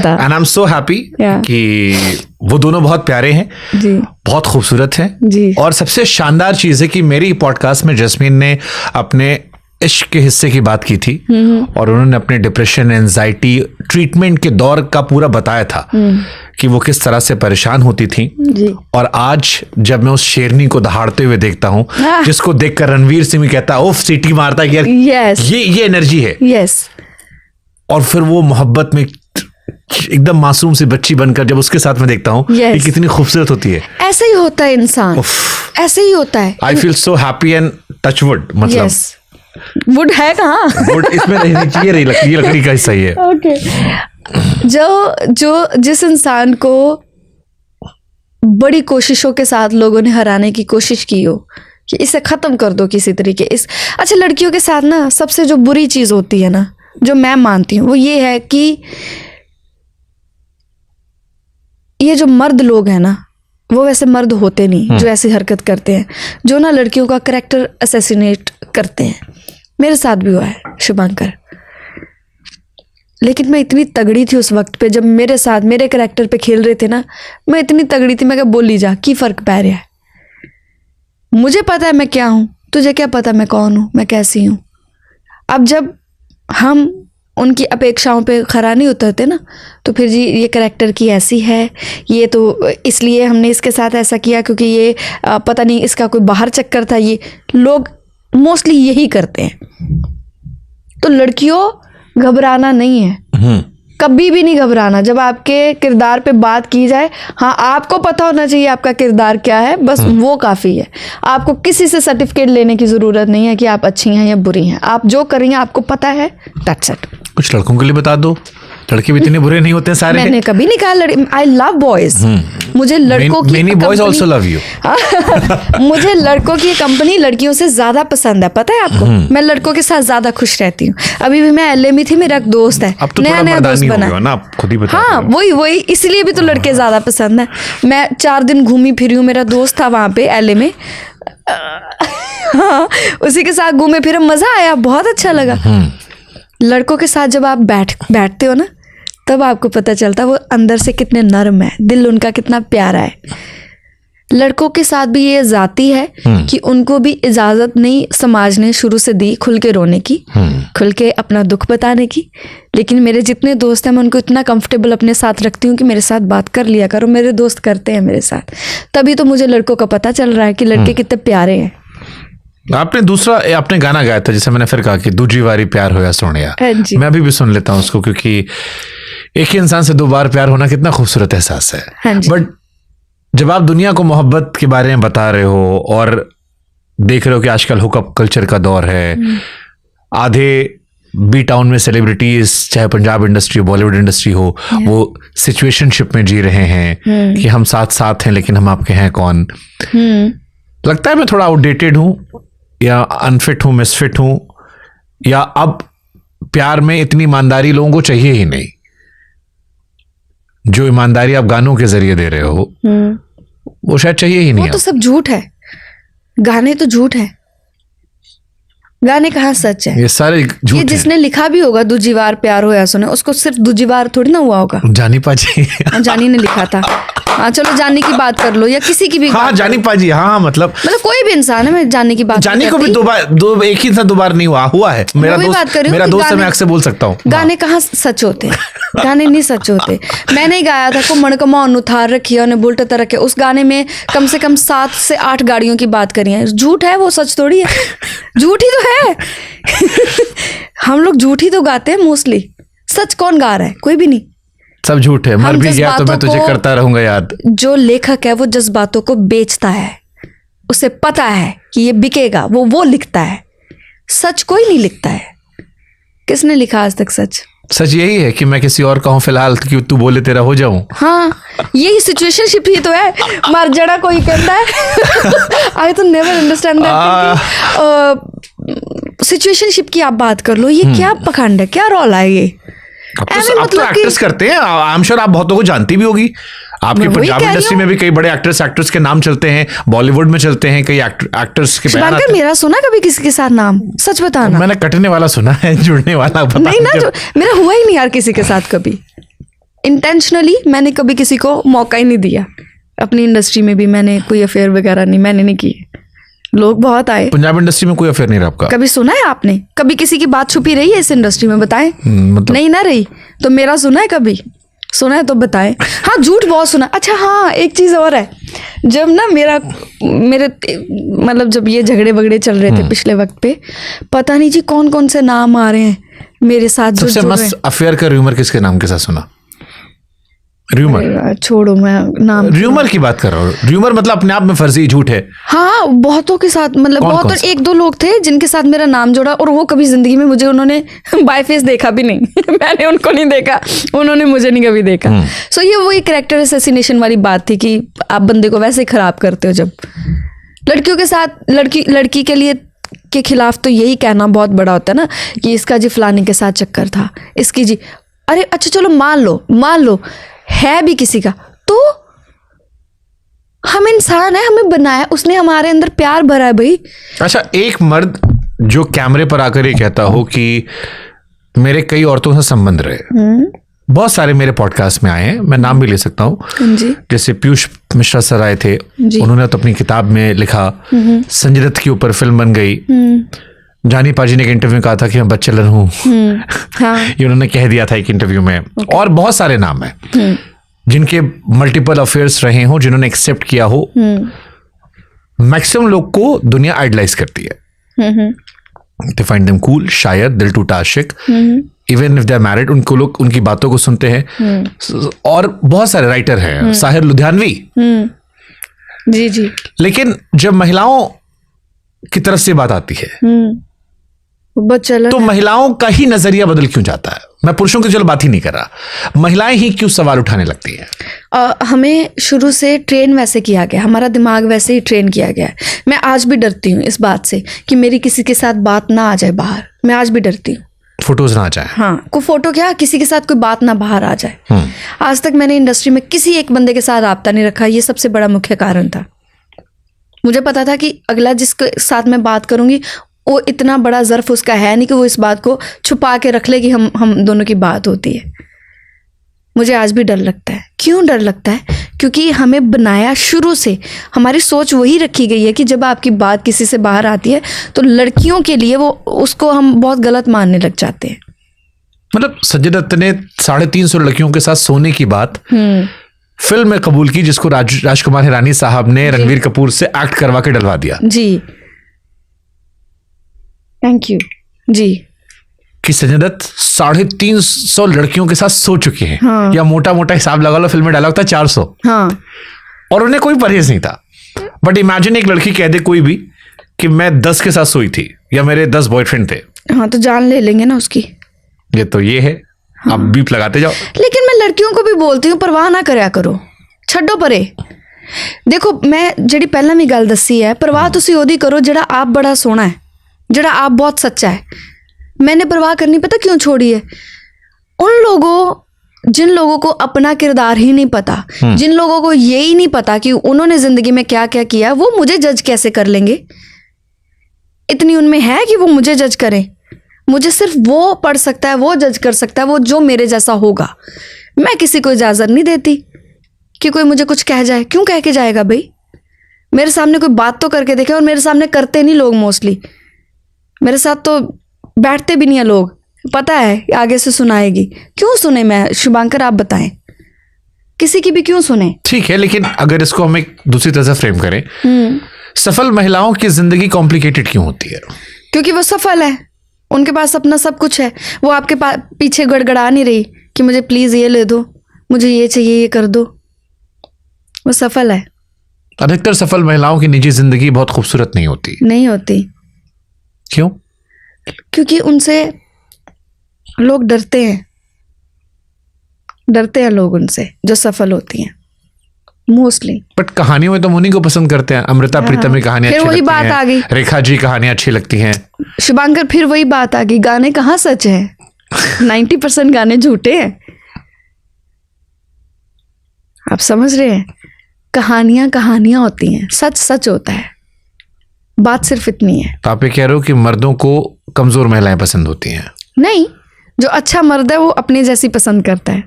लगता। And I am so happy कि वो दोनों बहुत प्यारे हैं जी, बहुत खूबसूरत हैं जी। और सबसे शानदार चीज है कि मेरी पॉडकास्ट में जस्मीन ने अपने इश्क के हिस्से की बात की थी और उन्होंने अपने डिप्रेशन एंजाइटी ट्रीटमेंट के दौर का पूरा बताया था कि वो किस तरह से परेशान होती थी जी। और आज जब मैं उस शेरनी को दहाड़ते हुए देखता हूँ जिसको देखकर रणवीर सिंह कहता है उफ सीटी मारता है कि यार ये एनर्जी है। यस। और फिर वो मोहब्बत में एकदम मासूम सी बच्ची बनकर जब उसके साथ में देखता हूँ ये कितनी खूबसूरत होती है। ऐसे ही होता है इंसान, ऐसे ही होता है। I feel so happy and touch wood, मतलब वुड है कहाँ? वुड इसमें रहनी चाहिए, ये लकड़ी का हिस्सा ही है। ओके। जिस इंसान को बड़ी कोशिशों के साथ लोगों ने हराने की कोशिश की हो कि इसे खत्म कर दो किसी तरीके, अच्छा लड़कियों के साथ ना सबसे जो बुरी चीज होती है ना, जो मैं मानती हूँ, वो ये है कि ये जो मर्द लोग हैं ना, वो वैसे मर्द होते नहीं जो ऐसी हरकत करते हैं, जो ना लड़कियों का कैरेक्टर असैसिनेट करते हैं। मेरे साथ भी हुआ है शुभंकर, लेकिन मैं इतनी तगड़ी थी उस वक्त पे जब मेरे साथ मेरे कैरेक्टर पे खेल रहे थे ना, मैं इतनी तगड़ी थी, मैं क्या बोली जा की फर्क पै रहा है, मुझे पता है मैं क्या हूं, तुझे क्या पता मैं कौन हूं, मैं कैसी हूं। अब जब हम उनकी अपेक्षाओं पे खरा नहीं उतरते ना, तो फिर जी ये कैरेक्टर की ऐसी है, ये तो इसलिए हमने इसके साथ ऐसा किया क्योंकि ये पता नहीं इसका कोई बाहर चक्कर था, ये लोग मोस्टली यही करते हैं। तो लड़कियों घबराना नहीं है, कभी भी नहीं घबराना। जब आपके किरदार पे बात की जाए, हाँ आपको पता होना चाहिए आपका किरदार क्या है, बस वो काफ़ी है। आपको किसी से सर्टिफिकेट लेने की ज़रूरत नहीं है कि आप अच्छी हैं या बुरी हैं, आप जो करेंगे आपको पता है, दैट्स इट। कुछ लड़कों के लिए बता दो, लड़के भी इतने बुरे नहीं होते सारे। मैंने कभी नहीं कहा आई लव बॉयज, मुझे लड़कों की many boys also love you. मुझे लड़कों की कंपनी लड़कियों से ज्यादा पसंद है, पता है आपको। मैं लड़कों के साथ ज्यादा खुश रहती हूँ। अभी भी मैं एलए में थी, मेरा एक दोस्त है, नया दोस्त बना ना, आप खुद ही बता। हाँ वही इसलिए भी तो लड़के ज्यादा पसंद है। मैं 4 दिन घूमी फिरी हूँ, मेरा दोस्त था वहां पे एलए में, हाँ उसी के साथ घूमे फिर मजा आया, बहुत अच्छा लगा। लड़कों के साथ जब आप बैठते हो ना, तब आपको पता चलता है वो अंदर से कितने नर्म है, दिल उनका कितना प्यारा है। लड़कों के साथ भी ये जाती है कि उनको भी इजाजत नहीं समाज ने शुरू से दी खुल के रोने की, खुल के अपना दुख बताने की। लेकिन मेरे जितने दोस्त हैं मैं उनको इतना कंफर्टेबल अपने साथ रखती हूँ कि मेरे साथ बात कर लिया करो, मेरे दोस्त करते हैं मेरे साथ। तभी तो मुझे लड़कों का पता चल रहा है कि लड़के कितने प्यारे हैं। आपने गाना गाया था जिसे मैंने फिर कहा कि दूजी बारी प्यार होया सोनिया, मैं अभी भी सुन लेता हूँ उसको, क्योंकि एक ही इंसान से 2 बार प्यार होना कितना खूबसूरत एहसास है। बट जब आप दुनिया को मोहब्बत के बारे में बता रहे हो और देख रहे हो कि आजकल हुकअप कल्चर का दौर है, आधे बी टाउन में सेलिब्रिटीज, चाहे पंजाब इंडस्ट्री हो बॉलीवुड इंडस्ट्री हो, वो सिचुएशनशिप में जी रहे हैं कि हम साथ साथ हैं लेकिन हम आपके हैं कौन। लगता है मैं थोड़ा आउटडेटेड हूं या अनफिट हूं, मिसफिट हूं, या अब प्यार में इतनी ईमानदारी लोगों को चाहिए ही नहीं। जो ईमानदारी आप गानों के जरिए दे रहे हो वो शायद चाहिए ही नहीं। वो तो सब झूठ है, गाने तो झूठ है, गाने कहाँ सच है? ये सारे झूठ ये जिसने लिखा भी होगा दूजी बार प्यार होया सुने, उसको सिर्फ दूजी बार थोड़ी ना हुआ होगा। जानी पाजी जानी ने लिखा था। हाँ चलो जानी की बात कर लो या किसी की भी। हाँ जानी पाजी, हाँ मतलब कोई भी इंसान है, मैं जानी की बात। जानी को भी 2 बार एक ही इंसान 2 बार नहीं हुआ है। मेरा दोस्त है, मैं आपसे बोल सकता हूँ। गाने कहाँ सच होते हैं? गाने नहीं सच होते। मैंने गाया था को मणकमा उतार रखी है बुलट तरह के, उस गाने में कम से कम 7 से 8 गाड़ियों की बात करी है। झूठ है वो, सच थोड़ी है। झूठ ही तो है। हम लोग झूठ ही तो गाते हैं मोस्टली, सच कौन गा रहा है? कोई भी नहीं, सब झूठ है। मर भी गया तो मैं तुझे करता रहूंगा याद। जो लेखक है वो जज्बातों को बेचता है, उसे पता है कि ये बिकेगा, वो लिखता है। सच कोई नहीं लिखता है। किसने लिखा आज तक सच? सच यही है कि मैं किसी और का हूं फिलहाल, कि तू बोले तेरा हो जाऊं। हाँ यही सिचुएशनशिप ही तो है। मर जड़ा कोई कहता है। आई तो नेवर अंडरस्टैंड दैट। सिचुएशनशिप की आप बात कर लो, ये क्या पखंड है, क्या रौला है ये? अब तो एक्टर्स करते हैं, आई एम श्योर आप बहुतों को जानती भी होगी। आपकी पंजाब इंडस्ट्री में भी कई बड़े एक्ट्रेस के नाम चलते हैं, बॉलीवुड में चलते हैं कई एक्टर्स के बयान आते हैं। मेरा सुना कभी किसी के साथ नाम? सच बताना। मैंने कटने वाला सुना है, जुड़ने वाला नहीं ना, मेरा हुआ ही नहीं यार किसी के साथ कभी। इंटेंशनली मैंने कभी किसी को मौका ही नहीं दिया। अपनी इंडस्ट्री में भी मैंने कोई अफेयर वगैरह नहीं, मैंने नहीं किए। लोग बहुत आए। पंजाब इंडस्ट्री में कोई अफेयर नहीं रहा आपका? कभी सुना है आपने? कभी किसी की बात छुपी रही है इस इंडस्ट्री में? बताएं। मतलब नहीं ना रही तो मेरा सुना है कभी? सुना है तो बताएं। हाँ, झूठ बहुत सुना। अच्छा हाँ, एक चीज़ और है। जब ना मेरे मतलब जब ये झगड़े वगड़े चल रहे थे पिछले वक्त पे, पता नहीं जी कौन कौन से नाम आ रहे हैं मेरे साथ। सबसे मस्त अफेयर का र्यूमर किसके नाम के साथ सुना? र्यूमर छोड़ो, मैं नाम र्यूमर की बात कर रहा हूँ। र्यूमर मतलब अपने आप में फर्जी झूठ है। हाँ, बहुतों के साथ, मतलब बहुत, और एक दो लोग थे जिनके साथ मेरा नाम जोड़ा और वो कभी जिंदगी में मुझे उन्होंने बाय फेस देखा भी नहीं। मैंने उनको नहीं देखा, उन्होंने मुझे नहीं कभी देखा। सो ये वही कैरेक्टर असैसिनेशन वाली बात थी कि आप बंदे को वैसे खराब करते हो। जब लड़कियों के साथ लड़की के लिए के खिलाफ तो यही कहना बहुत बड़ा होता है ना कि इसका जी फलाने के साथ चक्कर था, इसकी जी। अरे अच्छा चलो मान लो है भी किसी का, तो हम इंसान है, हमें बनाया उसने, हमारे अंदर प्यार भरा है भाई। अच्छा, एक मर्द जो कैमरे पर आकर ये कहता हो कि मेरे कई औरतों से संबंध रहे, बहुत सारे मेरे पॉडकास्ट में आए हैं, मैं नाम भी ले सकता हूँ। जैसे पीयूष मिश्रा सर आए थे, उन्होंने तो अपनी किताब में लिखा। संजय दत्त के ऊपर फिल्म बन गई। जानी पाजी ने एक इंटरव्यू में कहा था कि मैं बच्चलन हूँ। हाँ। ये उन्होंने कह दिया था एक इंटरव्यू में। और बहुत सारे नाम हैं जिनके मल्टीपल अफेयर्स रहे हों, जिन्होंने एक्सेप्ट किया हो। मैक्सिमम लोग को दुनिया आइडलाइज करती है। दे फाइंड देम कूल, शायर, दिल टूटा आशिक। Even if they are married, उनको लोग उनकी बातों को सुनते हैं। और बहुत सारे राइटर हैं, साहिर लुधियानवी। जी। लेकिन जब महिलाओं की तरफ से बात आती है तो महिलाओं का ही नजरिया बदल क्यों जाता है? मैं पुरुषों की चलो बात ही नहीं कर रहा, महिलाएं ही क्यों सवाल उठाने लगती हैं? हमें शुरू से ट्रेन वैसे किया गया, हमारा दिमाग वैसे ही ट्रेन किया गया है। मैं आज भी डरती हूँ इस बात से कि मेरी किसी के साथ बात ना आ जाए बाहर। मैं आज भी डरती हूँ, फोटोज ना आ जाए। हाँ, कोई फोटो क्या, किसी के साथ कोई बात ना बाहर आ जाए। आज तक मैंने इंडस्ट्री में किसी एक बंदे के साथ राब्ता नहीं रखा। ये सबसे बड़ा मुख्य कारण था। मुझे पता था कि अगला जिसके साथ मैं बात करूंगी वो इतना बड़ा ज़र्फ उसका है नहीं कि वो इस बात को छुपा के रख ले कि हम दोनों की बात होती है। मुझे आज भी डर लगता है। क्यों डर लगता है? क्योंकि हमें बनाया शुरू से, हमारी सोच वही रखी गई है कि जब आपकी बात किसी से बाहर आती है तो लड़कियों के लिए वो उसको हम बहुत गलत मानने लग जाते हैं। मतलब संजय दत्त ने 350 लड़कियों के साथ सोने की बात फिल्म में कबूल की, जिसको राजकुमार हिरानी साहब ने रणवीर कपूर से एक्ट करवा के डलवा दिया। जी, थैंक यू जी। कि संजय दत्त 350 लड़कियों के साथ सो चुके हैं। हाँ। या मोटा मोटा हिसाब लगा लो, फिल्म में डायलॉग था 400। हाँ। और उन्हें कोई परहेज नहीं था। बट इमेजिन एक लड़की कह दे कोई भी कि मैं 10 के साथ सोई थी या मेरे 10 बॉयफ्रेंड थे। हाँ, तो जान ले लेंगे ना उसकी। ये तो ये है। आप बीप लगाते जाओ। लेकिन मैं लड़कियों को भी बोलती हूँ, परवाह ना करया करो, छड्डो परे। देखो, मैं जेडी पहला भी गल दसी है, परवाह तुसी ओदी करो जेड़ा आप बड़ा सोहना है, जेड़ा आप बहुत सच्चा है। मैंने परवाह करनी पता क्यों छोड़ी है? उन लोगों, जिन लोगों को अपना किरदार ही नहीं पता, जिन लोगों को यही नहीं पता कि उन्होंने जिंदगी में क्या क्या किया, वो मुझे जज कैसे कर लेंगे? इतनी उनमें है कि वो मुझे जज करें? मुझे सिर्फ वो पढ़ सकता है, वो जज कर सकता है, वो जो मेरे जैसा होगा। मैं किसी को इजाजत नहीं देती कि कोई मुझे कुछ कह जाए। क्यों कह के जाएगा भाई? मेरे सामने कोई बात तो करके देखे। और मेरे सामने करते नहीं लोग, मोस्टली मेरे साथ तो बैठते भी नहीं है लोग। पता है आगे से सुनाएगी। क्यों सुने? मैं शुभांकर, आप बताएं, किसी की भी क्यों सुने? ठीक है, लेकिन अगर इसको हम एक दूसरी तरह से फ्रेम करें, सफल महिलाओं की जिंदगी कॉम्प्लिकेटेड क्यों होती है? क्योंकि वो सफल है, उनके पास अपना सब कुछ है। वो आपके पीछे गड़गड़ा नहीं रही कि मुझे प्लीज ये ले दो, मुझे ये चाहिए, ये कर दो। वो सफल है। अधिकतर सफल महिलाओं की निजी जिंदगी बहुत खूबसूरत नहीं होती। क्यों? क्योंकि उनसे लोग डरते हैं लोग उनसे, जो सफल होती हैं मोस्टली। बट कहानियों में तो उन्हीं को पसंद करते हैं। अमृता प्रीतम की कहानियां अच्छी लगती हैं। फिर वही बात आ गई, रेखा जी कहानियां अच्छी लगती हैं। शुभांकर, फिर वही बात आ गई, गाने कहाँ सच है? 90% गाने झूठे हैं। आप समझ रहे हैं? कहानियां होती हैं, सच होता है। बात सिर्फ इतनी है। तो आप ये कह रहे हो कि मर्दों को कमजोर महिलाएं पसंद होती हैं? नहीं, जो अच्छा मर्द है वो अपने जैसी पसंद करता है।